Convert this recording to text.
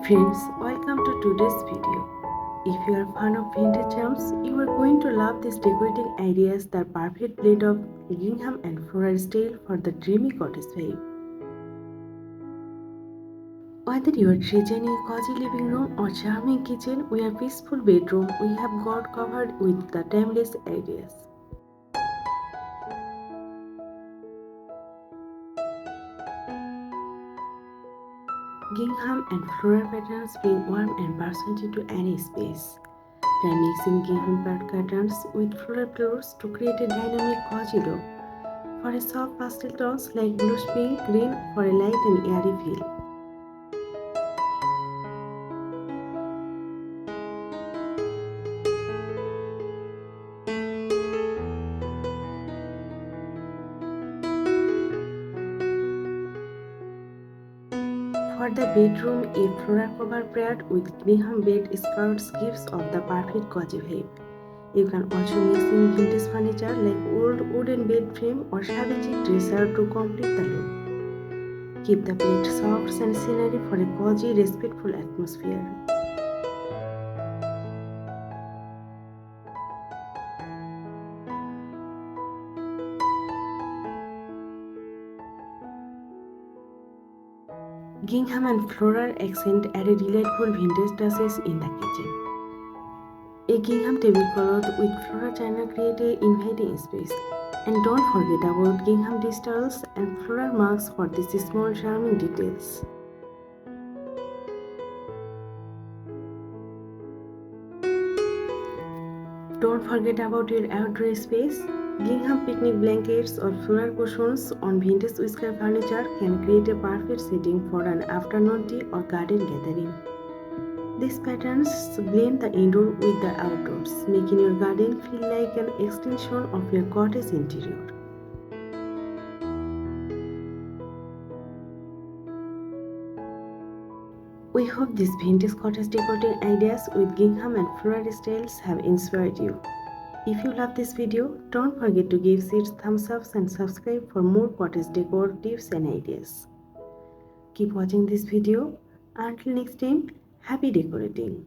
Friends, welcome to today's video. If you are a fan of vintage charms, you are going to love these decorating ideas, the perfect blend of gingham and floral style for the dreamy cottage vibe. Whether you are treasuring a cozy living room or charming kitchen or a peaceful bedroom, we have got covered with the timeless ideas. Gingham and floral patterns bring warmth and personality to any space. Try mixing gingham patterns with floral colors to create a dynamic cozy look. For a soft pastel tones like bluish pink, green for a light and airy feel. For the bedroom, a floral cover paired with gingham bed skirts gives off the perfect cozy vibe. You can also mix in vintage furniture like old wooden bed frame or shabby chic dresser to complete the look. Keep the bed soft and scenery for a cozy, respectful atmosphere. Gingham and floral accent add a delightful vintage touches in the kitchen. A gingham tablecloth with floral china create an inviting space. And don't forget about gingham distals and floral marks for these small charming details. Don't forget about your outdoor space. Gingham picnic blankets or floral cushions on vintage whisker furniture can create a perfect setting for an afternoon tea or garden gathering. These patterns blend the indoor with the outdoors, making your garden feel like an extension of your cottage interior. We hope these vintage cottage decorating ideas with gingham and floral styles have inspired you. If you love this video, don't forget to give it thumbs up and subscribe for more cottage decor tips and ideas. Keep watching this video. Until next time, happy decorating.